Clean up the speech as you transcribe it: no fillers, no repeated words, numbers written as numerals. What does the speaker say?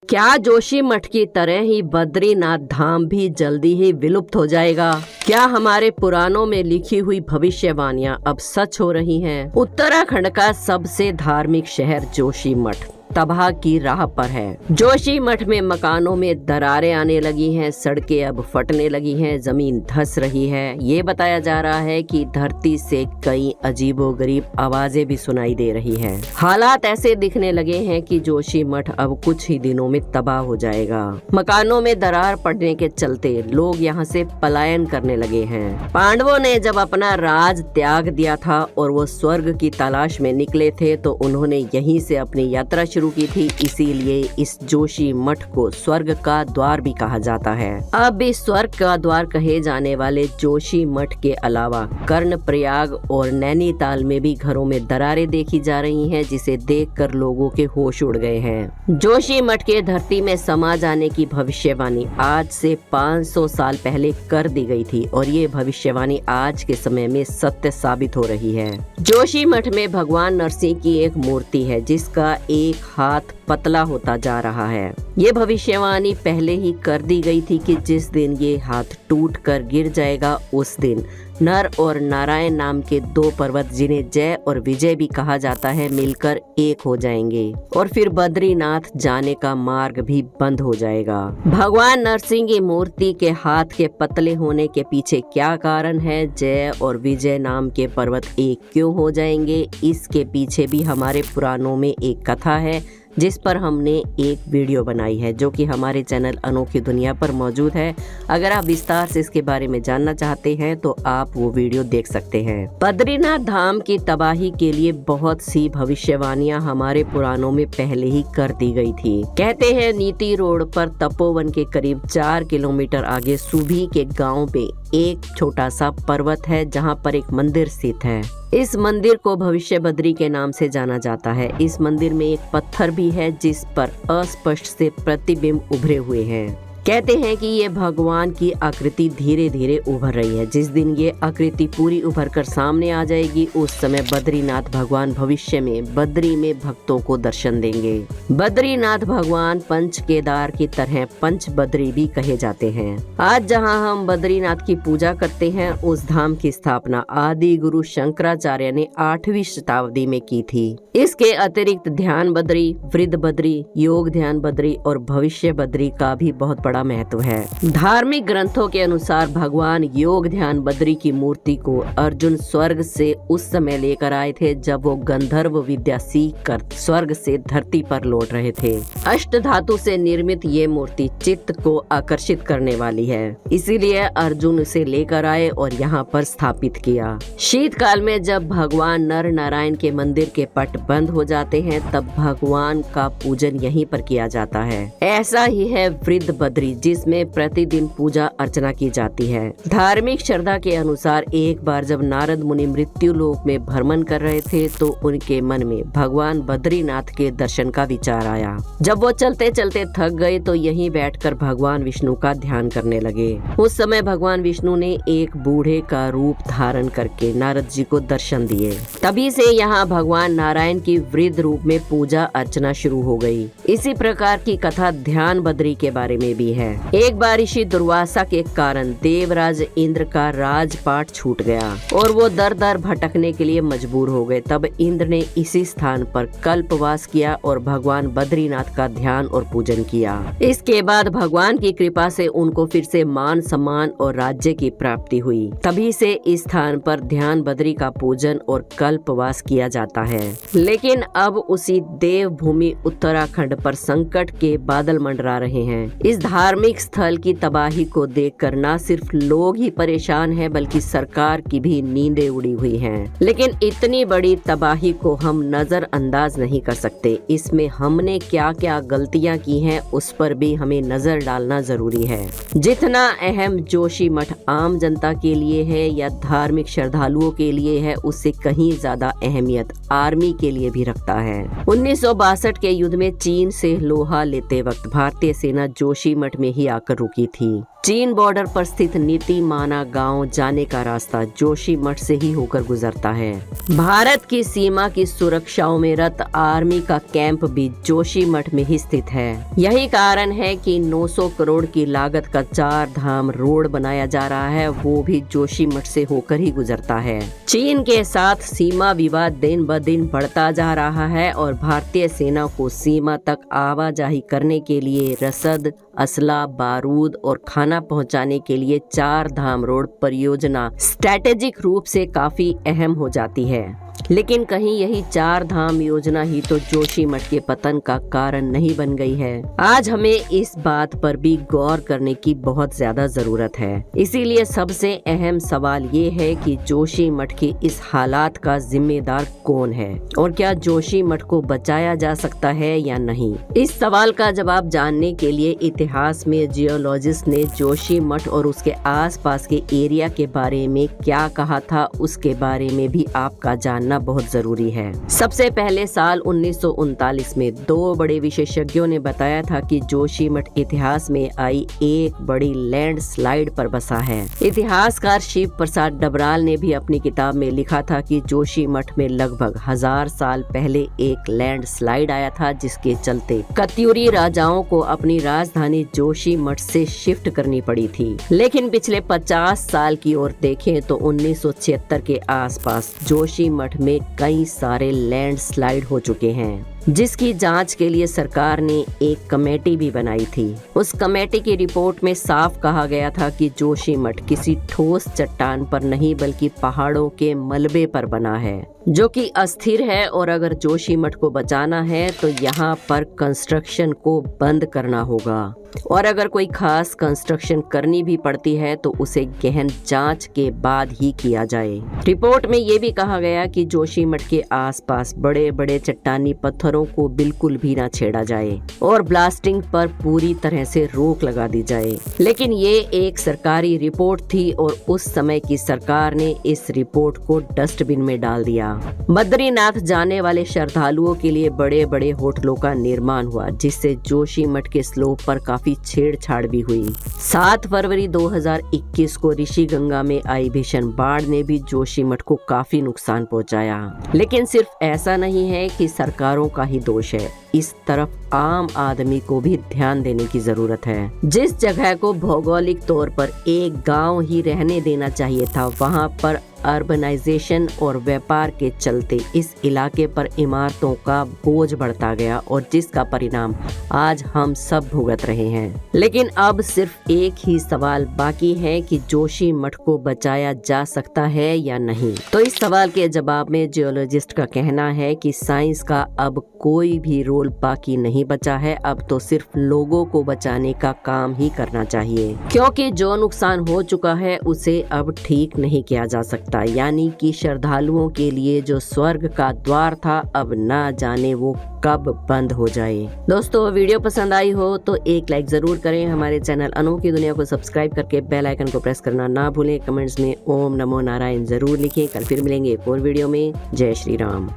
क्या जोशी मठ की तरह ही बद्रीनाथ धाम भी जल्दी ही विलुप्त हो जाएगा? क्या हमारे पुराणों में लिखी हुई भविष्यवाणियां अब सच हो रही हैं? उत्तराखंड का सबसे धार्मिक शहर जोशी मठ तबाह की राह पर है। जोशी मठ में मकानों में दरारें आने लगी हैं, सड़कें अब फटने लगी हैं, जमीन धंस रही है। ये बताया जा रहा है कि धरती से कई अजीबोगरीब आवाजें भी सुनाई दे रही हैं। हालात ऐसे दिखने लगे हैं कि जोशी मठ अब कुछ ही दिनों में तबाह हो जाएगा। मकानों में दरार पड़ने के चलते लोग यहाँ से पलायन करने लगे हैं। पांडवों ने जब अपना राज त्याग दिया था और वो स्वर्ग की तलाश में निकले थे तो उन्होंने यहीं से अपनी यात्रा शुरू की थी। इसीलिए इस जोशी मठ को स्वर्ग का द्वार भी कहा जाता है। अब भी स्वर्ग का द्वार कहे जाने वाले जोशी मठ के अलावा कर्णप्रयाग और नैनीताल में भी घरों में दरारें देखी जा रही हैं, जिसे देखकर लोगों के होश उड़ गए हैं। जोशी मठ के धरती में समा जाने की भविष्यवाणी आज से 500 साल पहले कर दी गई थी और ये भविष्यवाणी आज के समय में सत्य साबित हो रही है। जोशी मठ में भगवान नरसिंह की एक मूर्ति है जिसका एक हाथ पतला होता जा रहा है। ये भविष्यवाणी पहले ही कर दी गई थी कि जिस दिन ये हाथ टूटकर गिर जाएगा उस दिन नर और नारायण नाम के दो पर्वत, जिन्हें जय और विजय भी कहा जाता है, मिलकर एक हो जाएंगे और फिर बद्रीनाथ जाने का मार्ग भी बंद हो जाएगा। भगवान नरसिंह की मूर्ति के हाथ के पतले होने के पीछे क्या कारण है? जय और विजय नाम के पर्वत एक क्यों हो जाएंगे? इसके पीछे भी हमारे पुराणों में एक कथा है जिस पर हमने एक वीडियो बनाई है जो कि हमारे चैनल अनोखी दुनिया पर मौजूद है। अगर आप विस्तार से इसके बारे में जानना चाहते हैं तो आप वो वीडियो देख सकते हैं। बद्रीनाथ धाम की तबाही के लिए बहुत सी भविष्यवाणियां हमारे पुराणों में पहले ही कर दी गई थी। कहते हैं नीति रोड पर तपोवन के करीब 4 किलोमीटर आगे सुभी के गाँव पे एक छोटा सा पर्वत है जहाँ पर एक मंदिर स्थित है। इस मंदिर को भविष्य बद्री के नाम से जाना जाता है। इस मंदिर में एक पत्थर भी है जिस पर अस्पष्ट से प्रतिबिंब उभरे हुए हैं। कहते हैं कि ये भगवान की आकृति धीरे धीरे उभर रही है। जिस दिन ये आकृति पूरी उभर कर सामने आ जाएगी उस समय बद्रीनाथ भगवान भविष्य में बद्री में भक्तों को दर्शन देंगे। बद्रीनाथ भगवान पंच केदार की तरह पंच बद्री भी कहे जाते हैं। आज जहां हम बद्रीनाथ की पूजा करते हैं उस धाम की स्थापना आदि गुरु शंकराचार्य ने 8वीं शताब्दी में की थी। इसके अतिरिक्त ध्यान बद्री, वृद्ध बद्री, योग ध्यान बद्री और भविष्य बद्री का भी बहुत बड़ा महत्व है। धार्मिक ग्रंथों के अनुसार भगवान योग ध्यान बद्री की मूर्ति को अर्जुन स्वर्ग से उस समय लेकर आए थे जब वो गंधर्व विद्या सीख कर स्वर्ग से धरती पर लौट रहे थे। अष्ट धातु से निर्मित ये मूर्ति चित्त को आकर्षित करने वाली है, इसीलिए अर्जुन उसे लेकर आए और यहाँ पर स्थापित किया। शीतकाल में जब भगवान नर नारायण के मंदिर के पट बंद हो जाते हैं तब भगवान का पूजन यहीं पर किया जाता है। ऐसा ही है वृद्ध बद्री जिसमें प्रतिदिन पूजा अर्चना की जाती है। धार्मिक श्रद्धा के अनुसार एक बार जब नारद मुनि मृत्यु लोक में भ्रमण कर रहे थे तो उनके मन में भगवान बद्रीनाथ के दर्शन का विचार आया। जब वो चलते चलते थक गए तो यहीं बैठकर भगवान विष्णु का ध्यान करने लगे। उस समय भगवान विष्णु ने एक बूढ़े का रूप धारण करके नारद जी को दर्शन दिए। तभी से यहाँ भगवान नारायण की वृद्ध रूप में पूजा अर्चना शुरू हो गई। इसी प्रकार की कथा ध्यान बद्री के बारे में भी है। एक बार ऋषि दुर्वासा के कारण देवराज इंद्र का राजपाट छूट गया और वो दर दर भटकने के लिए मजबूर हो गए। तब इंद्र ने इसी स्थान पर कल्पवास किया और भगवान बद्रीनाथ का ध्यान और पूजन किया। इसके बाद भगवान की कृपा से उनको फिर से मान सम्मान और राज्य की प्राप्ति हुई। तभी से इस स्थान पर ध्यान बद्री का पूजन और कल्पवास किया जाता है। लेकिन अब उसी देवभूमि उत्तराखंड पर संकट के बादल मंडरा रहे हैं। इस धार्मिक स्थल की तबाही को देखकर न सिर्फ लोग ही परेशान हैं बल्कि सरकार की भी नींदें उड़ी हुई हैं। लेकिन इतनी बड़ी तबाही को हम नजरअंदाज नहीं कर सकते। इसमें हमने क्या क्या गलतियां की हैं उस पर भी हमें नजर डालना जरूरी है। जितना अहम जोशी मठ आम जनता के लिए है या धार्मिक श्रद्धालुओं के लिए है उससे कहीं ज्यादा अहमियत आर्मी के लिए भी रखता है। 1962 के युद्ध में चीन से लोहा लेते वक्त भारतीय सेना जोशी मठ में ही आकर रुकी थी। चीन बॉर्डर पर स्थित नीतीमाना गांव जाने का रास्ता जोशीमठ से ही होकर गुजरता है। भारत की सीमा की सुरक्षाओं में रत आर्मी का कैंप भी जोशीमठ में ही स्थित है। यही कारण है कि 900 करोड़ की लागत का 4 धाम रोड बनाया जा रहा है, वो भी जोशीमठ से होकर ही गुजरता है। चीन के साथ सीमा विवाद दिन ब दिन बढ़ता जा रहा है और भारतीय सेना को सीमा तक आवाजाही करने के लिए रसद, असला, बारूद और खाना पहुंचाने के लिए 4 धाम रोड परियोजना स्ट्रैटेजिक रूप से काफी अहम हो जाती है। लेकिन कहीं यही 4 धाम योजना ही तो जोशीमठ के पतन का कारण नहीं बन गई है। आज हमें इस बात पर भी गौर करने की बहुत ज्यादा जरूरत है। इसीलिए सबसे अहम सवाल ये है कि जोशीमठ के इस हालात का जिम्मेदार कौन है और क्या जोशीमठ को बचाया जा सकता है या नहीं। इस सवाल का जवाब जानने के लिए इतिहास में जियोलॉजिस्ट ने जोशीमठ और उसके आसपास के एरिया के बारे में क्या कहा था, उसके बारे में भी आपका जानना बहुत जरूरी है। सबसे पहले साल 1939 में 2 बड़े विशेषज्ञों ने बताया था कि जोशीमठ इतिहास में आई एक बड़ी लैंडस्लाइड पर बसा है। इतिहासकार शिव प्रसाद डबराल ने भी अपनी किताब में लिखा था कि जोशीमठ में लगभग 1000 साल पहले एक लैंडस्लाइड आया था, जिसके चलते कत्यूरी राजाओं को अपनी राजधानी जोशीमठ से शिफ्ट करनी पड़ी थी। लेकिन पिछले 50 साल की ओर देखें तो 1976 के आसपास जोशीमठ में कई सारे लैंडस्लाइड हो चुके हैं, जिसकी जांच के लिए सरकार ने एक कमेटी भी बनाई थी। उस कमेटी की रिपोर्ट में साफ कहा गया था कि जोशीमठ किसी ठोस चट्टान पर नहीं बल्कि पहाड़ों के मलबे पर बना है, जो कि अस्थिर है और अगर जोशीमठ को बचाना है तो यहाँ पर कंस्ट्रक्शन को बंद करना होगा और अगर कोई खास कंस्ट्रक्शन करनी भी पड़ती है तो उसे गहन जांच के बाद ही किया जाए। रिपोर्ट में ये भी कहा गया कि जोशीमठ के आसपास बड़े बड़े चट्टानी पत्थरों को बिल्कुल भी ना छेड़ा जाए और ब्लास्टिंग पर पूरी तरह से रोक लगा दी जाए। लेकिन ये एक सरकारी रिपोर्ट थी और उस समय की सरकार ने इस रिपोर्ट को डस्टबिन में डाल दिया। बद्रीनाथ जाने वाले श्रद्धालुओं के लिए बड़े बड़े होटलों का निर्माण हुआ, जिससे जोशीमठ के स्लोप पर काफी छेड़छाड़ भी हुई। 7 फरवरी 2021 को ऋषिगंगा में आई भीषण बाढ़ ने भी जोशीमठ को काफी नुकसान पहुंचाया। लेकिन सिर्फ ऐसा नहीं है कि सरकारों का ही दोष है, इस तरफ आम आदमी को भी ध्यान देने की जरूरत है। जिस जगह को भौगोलिक तौर पर एक गांव ही रहने देना चाहिए था, वहां पर अर्बनाइजेशन और व्यापार के चलते इस इलाके पर इमारतों का बोझ बढ़ता गया और जिसका परिणाम आज हम सब भुगत रहे हैं। लेकिन अब सिर्फ एक ही सवाल बाकी है कि जोशीमठ को बचाया जा सकता है या नहीं। तो इस सवाल के जवाब में जियोलॉजिस्ट का कहना है कि साइंस का अब कोई भी रोल बाकी नहीं बचा है, अब तो सिर्फ लोगों को बचाने का काम ही करना चाहिए, क्योंकि जो नुकसान हो चुका है उसे अब ठीक नहीं किया जा सकता। यानी कि श्रद्धालुओं के लिए जो स्वर्ग का द्वार था, अब ना जाने वो कब बंद हो जाए। दोस्तों, वीडियो पसंद आई हो तो एक लाइक जरूर करें। हमारे चैनल अनोखी दुनिया को सब्सक्राइब करके बेल आइकन को प्रेस करना ना भूलें। कमेंट्स में ओम नमो नारायण जरूर लिखें। कल फिर मिलेंगे एक और वीडियो में। जय श्री राम।